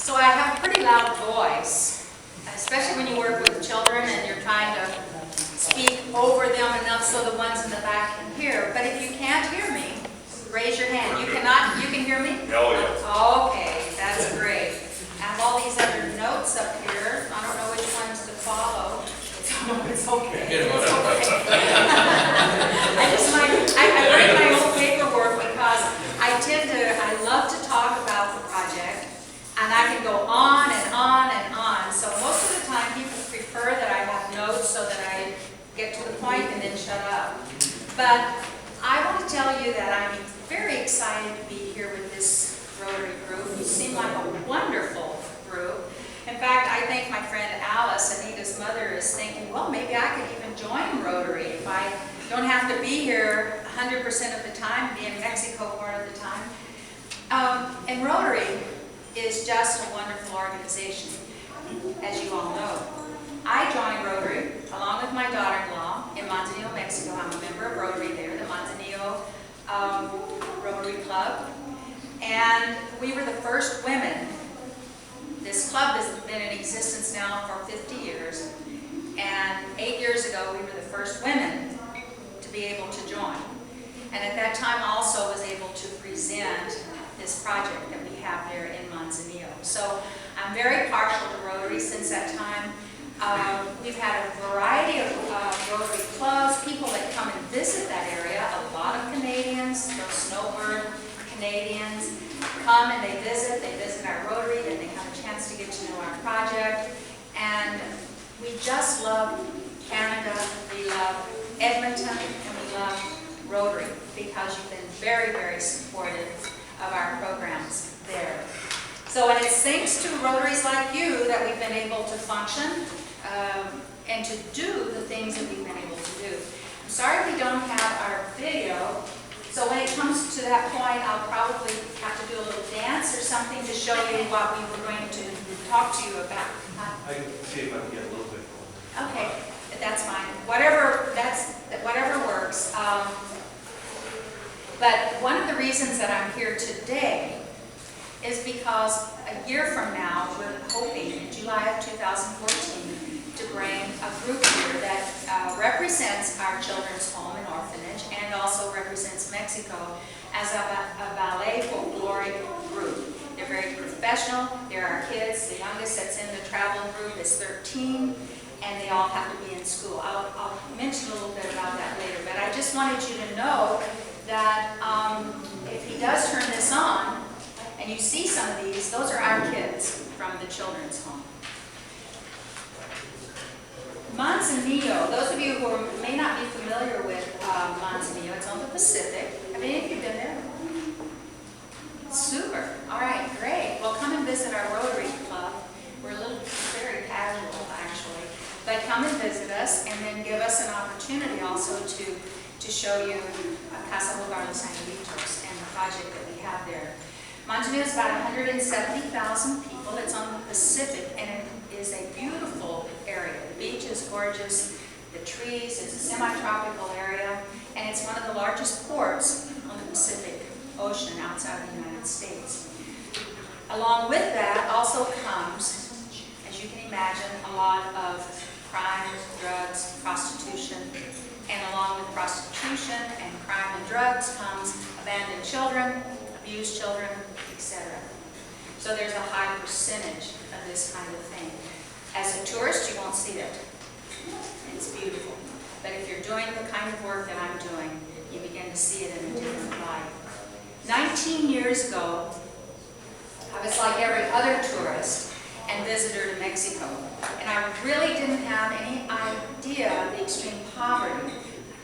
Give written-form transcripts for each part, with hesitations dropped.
So I have a pretty loud voice, especially when you work with children and you're trying to speak over them enough so the ones in the back can hear. But if you can't hear me, raise your hand. You cannot, you can hear me? Oh, yes. Okay, that's great. I have all these other notes up here. I don't know which ones to follow. It's okay. Get 'em It's up. okay. I write my own paperwork because I love to talk about the project, and I can go on and on and on. So most of the time people prefer that I have notes so that I get to the point and then shut up. But I want to tell you that I'm very excited to be here with this Rotary group. You seem like a wonderful group. In fact, I think my friend Alice, Anita's mother, is thinking, well, maybe I could even join Rotary if I don't have to be here 100% of the time, be in Mexico part of the time. And Rotary is just a wonderful organization, as you all know. I joined Rotary along with my daughter-in-law in Mansanillo, Mexico. I'm a member of Rotary there, the Mansanillo Rotary Club. And we were the first women. This club has been in existence now for 50 years. And 8 years ago, we were the first women to be able to join. And at that time also was able to present this project that we have there in Mansanillo. So I'm very partial to Rotary since that time. We've had a variety of Rotary clubs, people that come and visit that area. A lot of Canadians, those snowbird Canadians, come and they visit our Rotary, and they have a chance to get to know our project. And we just love Canada, we love Edmonton, and we love Rotary because you've been very, very supportive of our programs there. So, and it's thanks to Rotaries like you that we've been able to function and to do the things that we've been able to do. I'm sorry we don't have our video, so when it comes to that point, I'll probably have to do a little dance or something to show you what we were going to talk to you about. I can see if I can get a little bit more. Okay, that's fine. Whatever works. But one of the reasons that I'm here today is because a year from now, we're hoping in July of 2014 to bring a group here that represents our children's home and orphanage and also represents Mexico as a ballet folkloric group. They're very professional. They're our kids. The youngest that's in the traveling group is 13, and they all have to be in school. I'll mention a little bit about that later, but I just wanted you to know that if he does turn this on, and you see some of these, those are our kids from the children's home. Mansanillo, those of you who may not be familiar with Mansanillo, it's on the Pacific. Have any of you been there? Super. All right, great. Well, come and visit our Rotary Club. We're a little very casual, actually. But come and visit us, and then give us an opportunity also to show you Casa, Hogar, Angelitos, and the project that we have there. Mansanillo is about 170,000 people. It's on the Pacific, and it is a beautiful area. The beach is gorgeous, the trees, it's a semi-tropical area, and it's one of the largest ports on the Pacific Ocean outside of the United States. Along with that also comes, as you can imagine, a lot of crime, drugs, prostitution, and along with prostitution and crime and drugs comes abandoned children, abused children, etc. So there's a high percentage of this kind of thing. As a tourist, you won't see it. It's beautiful. But if you're doing the kind of work that I'm doing, you begin to see it in a different light. 19 years ago, I was like every other tourist and visitor to Mexico. And I really didn't have any idea of the extreme poverty.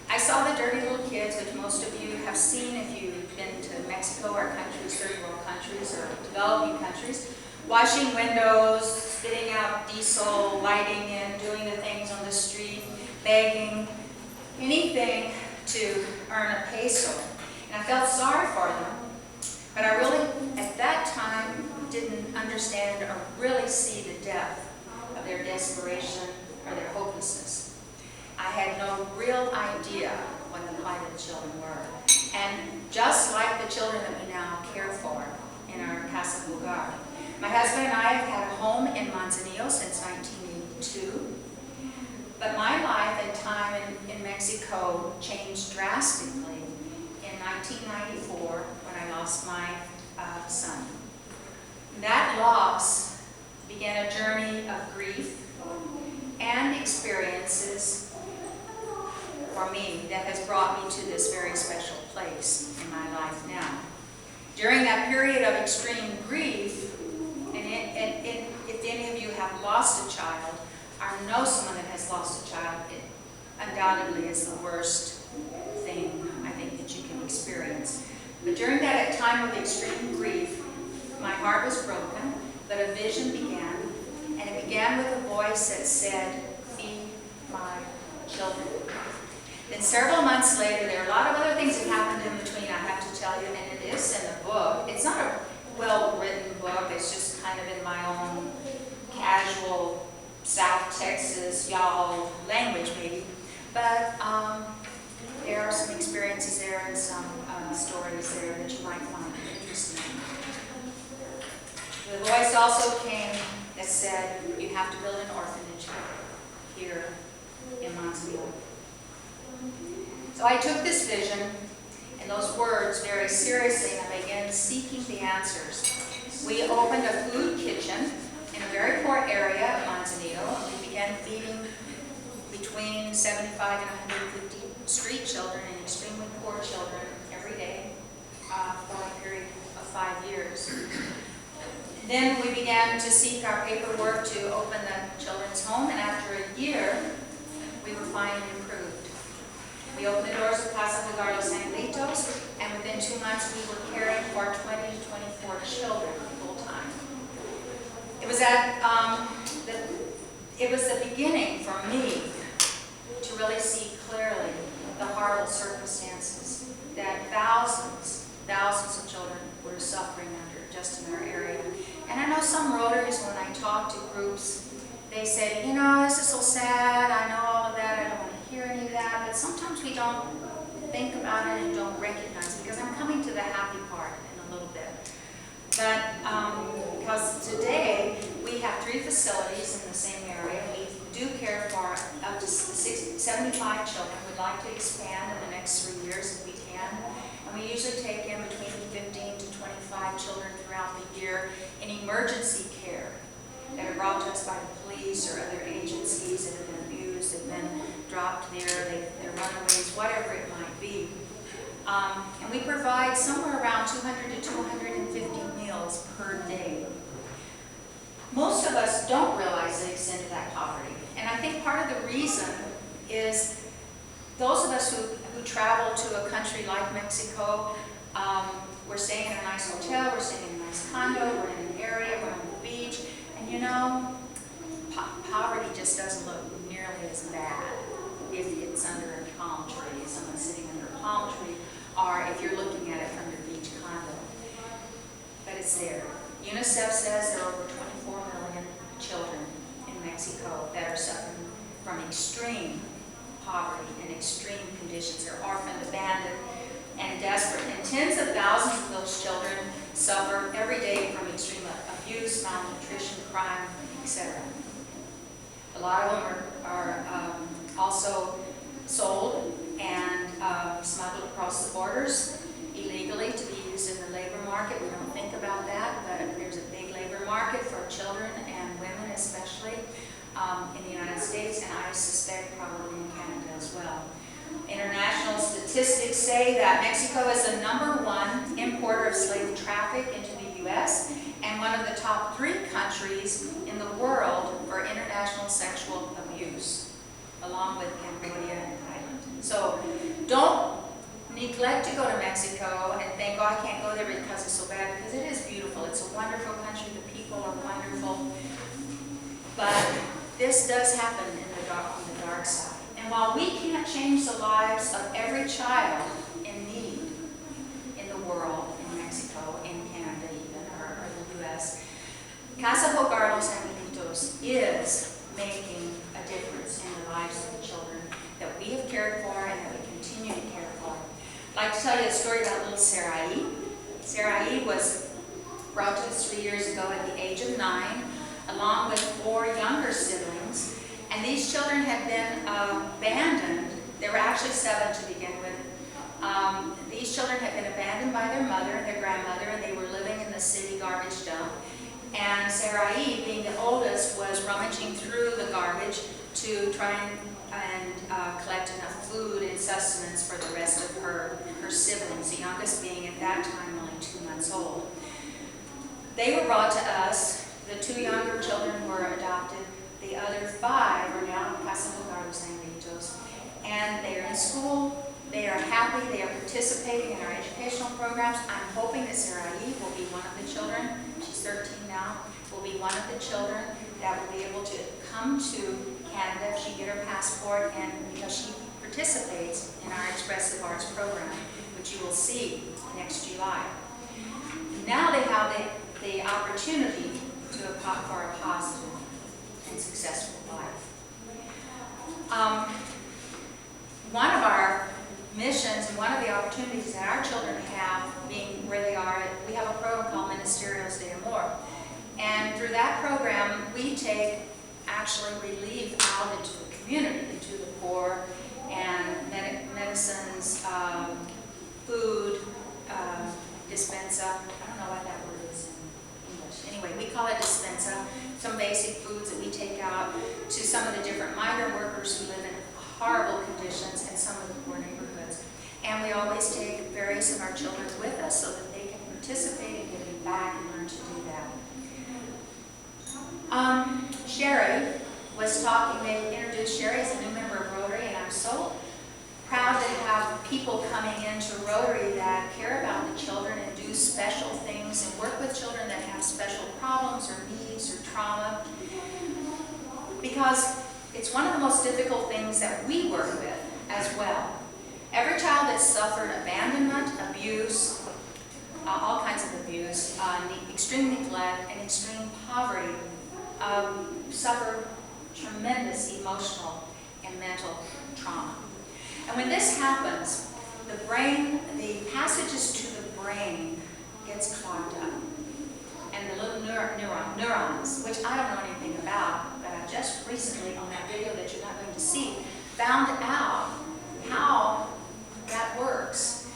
I saw the dirty little kids, which most of you have seen if you've been to Mexico or countries, third world countries or developing countries, washing windows, spitting out diesel, lighting in, doing the things on the street, begging, anything to earn a peso. And I felt sorry for them, but I really, at that time, didn't understand or really see the depth of their desperation or their hopelessness. I had no real idea what the plight of the children were. And just like the children that we now care for in our Casa Hogar, My husband and I have had a home in Mansanillo since 1982, but my life and time in Mexico changed drastically in 1994 when I lost my son. That loss began a journey of grief and experiences for me that has brought me to this very special place in my life now. During that period of extreme grief, and if any of you have lost a child or know someone that has lost a child, it undoubtedly is the worst thing I think that you can experience. But during that time of extreme grief, my heart was broken, but a vision began, and it began with a voice that said, "Feed my children." Then several months later, there are a lot of other things that happened in between, I have to tell you, and it is in the book. It's not a well-written book, it's just kind of in my own casual South Texas, y'all language maybe. But there are some experiences there and some stories there that you might find interesting. The voice also came that said, "You have to build an orphanage here in Mansanillo." So I took this vision and those words very seriously, and I began seeking the answers. We opened a food kitchen in a very poor area of Mansanillo, and we began feeding between 75 and 150 street children and extremely poor children every day for a period of 5 years. Then we began to seek our paperwork to open the children's home, and after a year, we were finally approved. We opened the doors of Casa, Hogar, Angelitos, and within 2 months, we were caring for 20 to 24 children full time. It was the beginning for me to really see clearly the horrible circumstances that thousands of children were suffering under just in our area. And I know some Rotaries, when I talk to groups, they say, "You know, this is so sad, I know all of that, I don't want to hear any of that," but sometimes we don't think about it and don't recognize it, because I'm coming to the happy part in a little bit. But because today we have 3 facilities in the same area, we do care for up to 75 children. We'd like to expand in the next 3 years if we can. And we usually take in between 15 to 25 children throughout the year in emergency care that are brought to us by the police or other agencies that have been abused, have been dropped there, they're runaways, whatever it might be. And we provide somewhere around 200 to 250 meals per day. Most of us don't realize the extent of that poverty. And I think part of the reason is those of us who travel to a country like Mexico, we're staying in a nice hotel, we're staying in a nice condo, we're in an area, we're on the beach, and you know, poverty just doesn't look nearly as bad if it's under a palm tree, someone sitting under a palm tree, or if you're looking at it from your beach condo. But it's there. UNICEF says there are over 24 million children in Mexico that are suffering from extreme poverty and extreme conditions. They're orphaned, abandoned, and desperate. And tens of thousands of those children suffer every day from extreme abuse, malnutrition, crime, etc. A lot of them are also sold and smuggled across the borders illegally to be used in the labor market. We don't think about that, but there's a big labor market for children and women especially in the United States, and I suspect probably in Canada as well. International statistics say that Mexico is the #1 importer of slave traffic into the U.S. and one of the top 3 countries in the world for international sexual abuse, along with Cambodia and Thailand. So don't neglect to go to Mexico and think, "Oh, I can't go there because it's so bad," because it is beautiful. It's a wonderful country. The people are wonderful. But this does happen on the dark side. And while we can't change the lives of every child in need in the world, in Mexico, in Canada even, or the U.S., Casa, Hogar, Angelitos is making a difference in the lives of the children that we have cared for and that we continue to care for. I'd like to tell you a story about little Sarai. Sarai was brought to us 3 years ago at the age age of 9, along with 4 younger siblings. And these children had been abandoned. There were actually 7 to begin with. These children had been abandoned by their mother and their grandmother, and they were living in the city garbage dump. And Sarai, being the oldest, was rummaging through the garbage to try and collect enough food and sustenance for the rest of her siblings, the youngest being at that time only 2 months old. They were brought to us. The 2 younger children were adopted. The other 5 are now in Casa, Hogar, Angelitos. And they are in school. They are happy. They are participating in our educational programs. I'm hoping that Sarai will be one of the children. She's 13 now. Will be one of the children that will be able to come to Canada if she get her passport, and because she participates in our expressive arts program, which you will see next July. Now they have the opportunity for a positive and successful life. One of our missions and one of the opportunities that our children have, being where they are, we have a program called Ministerios de Amor. And through that program, we take actually relief out into the community, into the poor, and medicines, food, dispensa. I don't know what that word is in English. Anyway, we call it dispensa. Some basic foods that we take out to some of the different migrant workers who live in horrible conditions in some of the poor neighborhoods. And we always take various of our children with us so that they can participate in giving back and learn to do that. Sherry was talking, they introduced Sherry as a new member of Rotary, and I'm so proud to have people coming into Rotary that care about the children and do special things and work with children that have special problems or needs or trauma. Because it's one of the most difficult things that we work with as well. Every child that's suffered abandonment, abuse, all kinds of abuse, extreme neglect, and extreme poverty suffer tremendous emotional and mental trauma. And when this happens, the passages to the brain gets clogged up. And the little neurons, which I don't know anything about, but I just recently, on that video that you're not going to see, found out how that works.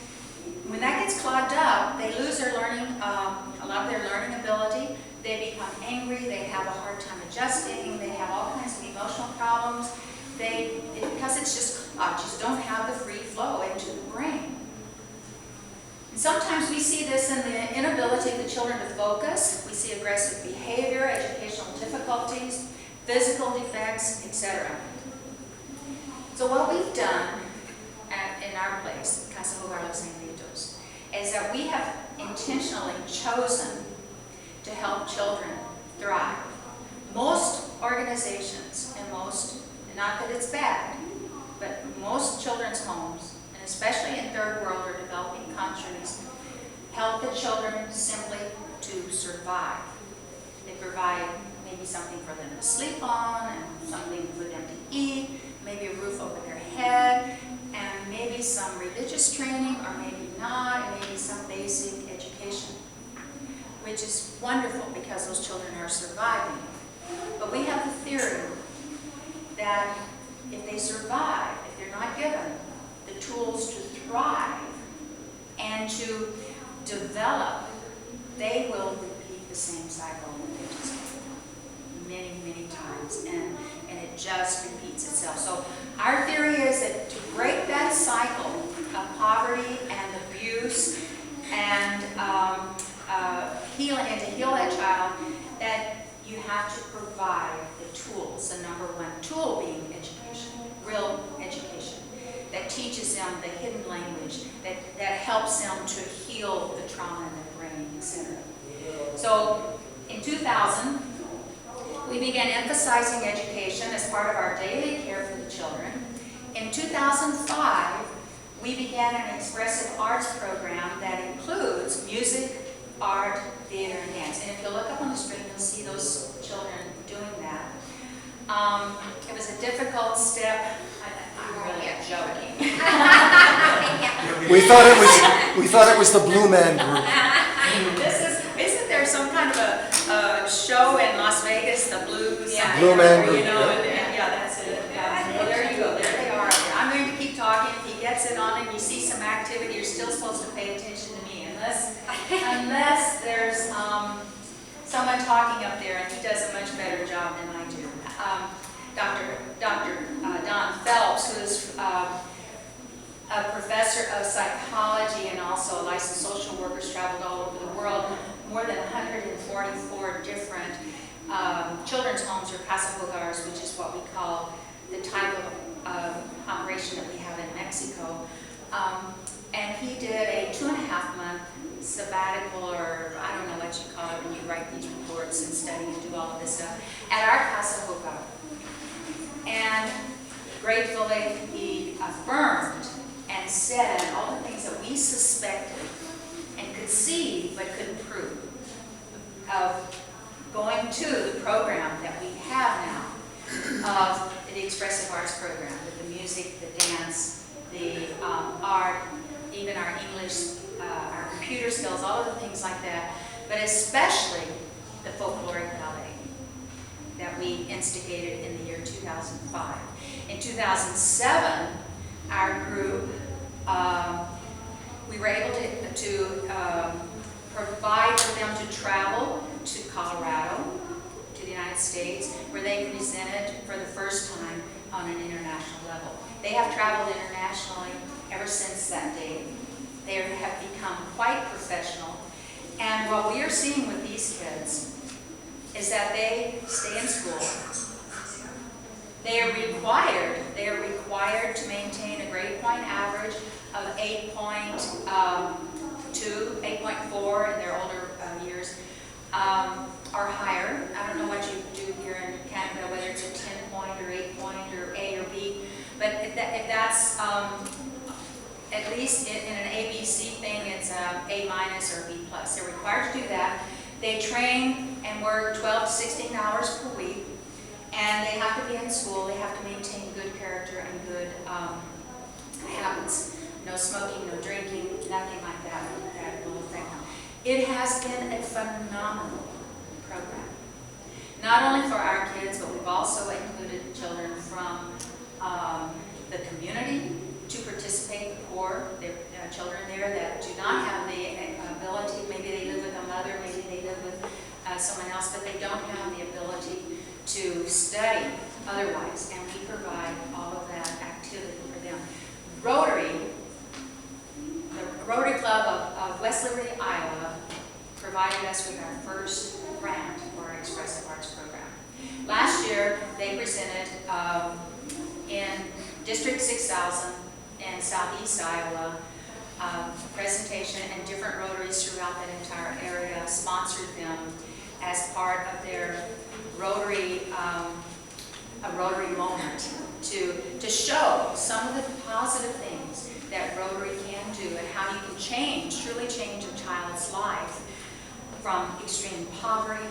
When that gets clogged up, they lose their learning, a lot of their learning ability. They become angry, they have a hard time adjusting, they have all kinds of emotional problems. Because it's just clogged, just don't have the free flow into the brain. And sometimes we see this in the inability of the children to focus. We see aggressive behavior, educational difficulties, physical defects, etc. So what we've done in our place, Casa, Hogar, Angelitos, is that we have intentionally chosen to help children thrive. Most organizations and not that it's bad, but most children's homes, and especially in third world or developing countries, help the children simply to survive. They provide maybe something for them to sleep on, and something for them to eat, maybe a roof over their head, and maybe some religious training, or maybe not, and maybe some basic education, which is wonderful because those children are surviving. But we have the theory that if they survive, if they're not given the tools to thrive and to develop, they will repeat the same cycle that they just did many, many times, and it just repeats itself. So our theory is that to break that cycle of poverty and abuse and to heal that child, that you have to provide the tools. The number one tool being education, real education, that teaches them the hidden language, that helps them to heal the trauma in their brain, etc. So in 2000, we began emphasizing education as part of our daily care for the children. In 2005, we began an expressive arts program that includes music, art, theater, and dance. And if you look up on the screen, you'll see those children doing that. It was a difficult step. I'm really joking. We thought it was the Blue Man Group. Isn't there some kind of a show in Las Vegas, the blues. Yeah. Blue Man Group, You know, yeah. and yeah, that's it. Well, there you go, there they are. I'm going to keep talking. If he gets it on and you see some activity, you're still supposed to pay attention to me, unless there's someone talking up there, and he does a much better job than I do. Dr. Don Phelps, who's a professor of psychology and also a licensed social worker, traveled all over the world, more than 144 different children's homes, or Casa Hogars, which is what we call the type of operation that we have in Mexico. And he did a 2.5-month sabbatical, or I don't know what you call it when you write these reports and study and do all of this stuff, at our Casa Hogar. And gratefully, he affirmed and said all the things that we suspected and could see but couldn't prove of going to the program that we have now, of the expressive arts program, with the music, the dance, the art, even our English, our computer skills, all of the things like that, but especially the folkloric ballet that we instigated in the year 2005. In 2007, our group, we were able to provide for them to travel to Colorado, to the United States, where they presented for the first time on an international level. They have traveled internationally ever since that day. They have become quite professional. And what we are seeing with these kids is that they stay in school. They are required to maintain a grade point average of 8.2, 8.4 in their older years, or higher. I don't know what you do here in Canada, whether it's a 10-point or 8-point or A or B, but if that's at least in an ABC thing, it's A- or B+. They're required to do that. They train and work 12 to 16 hours per week, and they have to be in school. They have to maintain good character and good habits. No smoking, no drinking, nothing like that will affect them. It has been a phenomenal program. Not only for our kids, but we've also included children from the community to participate, the poor. There are children there that do not have the ability. Maybe they live with a mother, maybe they live with someone else, but they don't have the ability to study otherwise, and we provide all of that activity for them. The Rotary Club of West Liberty, Iowa, provided us with our first grant for our expressive arts program. Last year, they presented in District 6000 in southeast Iowa, a presentation, and different Rotaries throughout that entire area sponsored them as part of their Rotary, a Rotary moment to show some of the positive things that Rotary can do and how you can truly change a child's life from extreme poverty,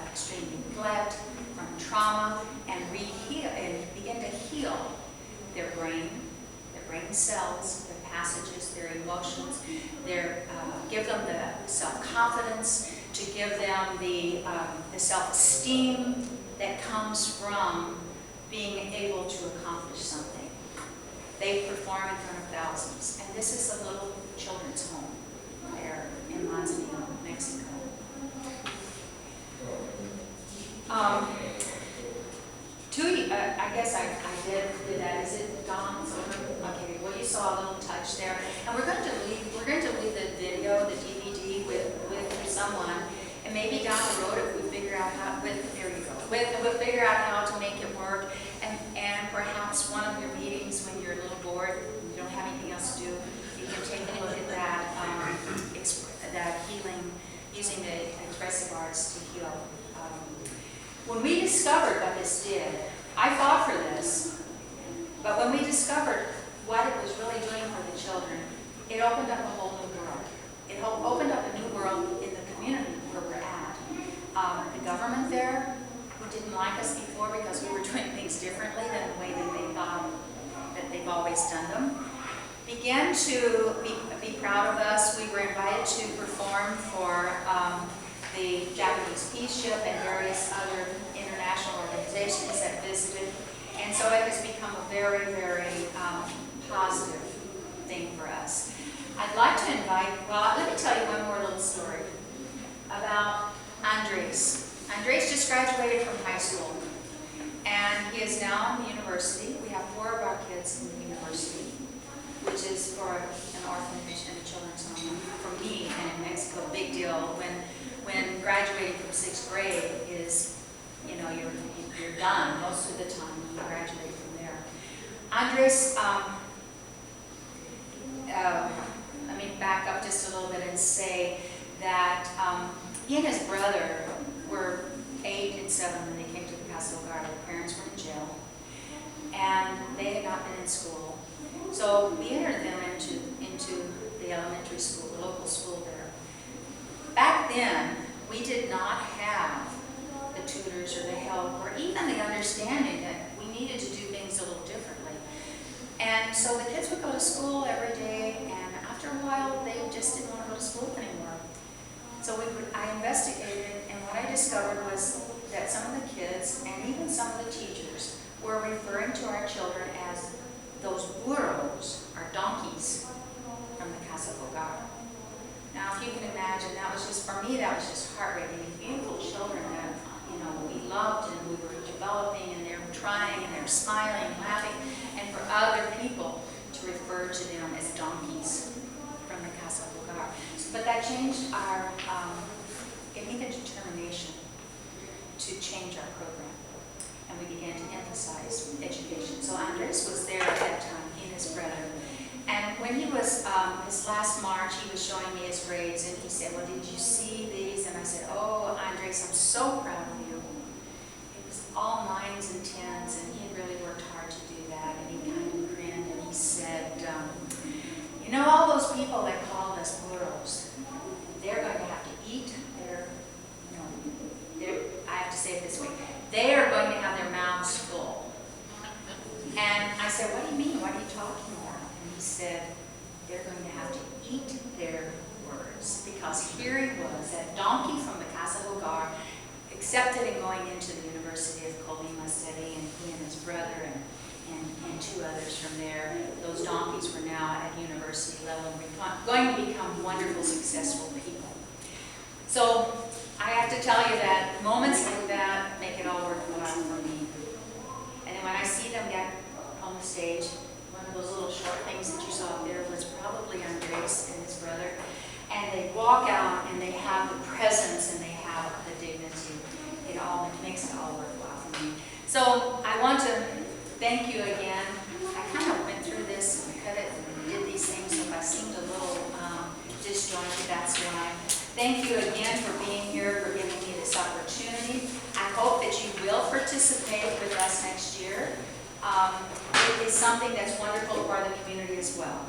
extreme neglect, from trauma, and begin to heal their brain cells, their passages, their emotions, give them the self-confidence, to give them the self-esteem that comes from being able to accomplish something. They perform in front of thousands, and this is a little children's home there in Mansanillo, Mexico. I guess I did that. Is it Dawn? Okay. Well, you saw a little touch there, and we're going to leave the video, the DVD, with someone, and maybe down the road, if we figure out how. We'll figure out how to make it work, and perhaps one of your meetings when you're a little bored, you don't have anything else to do, you can take a look at that that healing, using the expressive arts to heal. When we discovered what this did, I fought for this, but when we discovered what it was really doing for the children, it opened up a whole new world. It opened up a new world in the community where we're at. The government there, who didn't like us before because we were doing things differently than the way that they thought that they've always done them, began to be proud of us. We were invited to perform for the Japanese Peace Ship and various other international organizations that visited. And so it has become a very, very positive thing for us. I'd like to invite, well, let me tell you one more little story about Andres. Andres just graduated from high school, and he is now in the university. We have 4 of our kids in the university, which is for an orphanage and a children's home. For me, and in Mexico, big deal. When graduating from 6th grade is, you know, you're done most of the time when you graduate from there. Andres, let me back up just a little bit and say that he and his brother were 8 and 7 when they came to the Casa Hogar. Their parents were in jail, and they had not been in school. So we entered them into the elementary school, the local school there. Back then, we did not have the tutors or the help or even the understanding that we needed to do things a little differently. And so the kids would go to school every day, and after a while, they just didn't want to go to school anymore. So I investigated, and what I discovered was that some of the kids, and even some of the teachers, were referring to our children as those burros, or donkeys, from the Casa Hogar. Now, if you can imagine, that was just, for me, that was just heart-breaking. These beautiful children that, you know, we loved and we were developing, and they were trying, and they were smiling, laughing, and for other people to refer to them as donkeys from the Casa Hogar. But that changed our, gave me the determination to change our program, and we began to emphasize education. So Andres was there at that time, he and his brother. And when he was, his last March, he was showing me his grades, and he said, well, did you see these? And I said, oh, Andres, I'm so proud of you. It was all 9s and 10s, and he had really worked hard to do that. And he kind of grinned, and he said, you know, all those people that called us burros, they're going to have to eat their, you know, I have to say it this way, they are going to have their mouths full. And I said, what do you mean? What are you talking about? And he said, they're going to have to eat their words. Because here he was, that donkey from the Casa Hogar, accepted and going into the University of Colima studying, and he and his brother and 2 others from there. Those donkeys were now at university level and going to become wonderful, successful people. So I have to tell you that moments like that make it all worthwhile for me. And then when I see them get on the stage, one of those little short things that you saw up there was probably Andres and his brother. And they walk out and they have the presence and they have the dignity. It makes it all worthwhile for me. So I want to thank you again. I kind of went through this and cut it and did these things, so if I seemed a little disjointed, that's why. Thank you again for being here, for giving me this opportunity. I hope that you will participate with us next year. It is something that's wonderful for the community as well.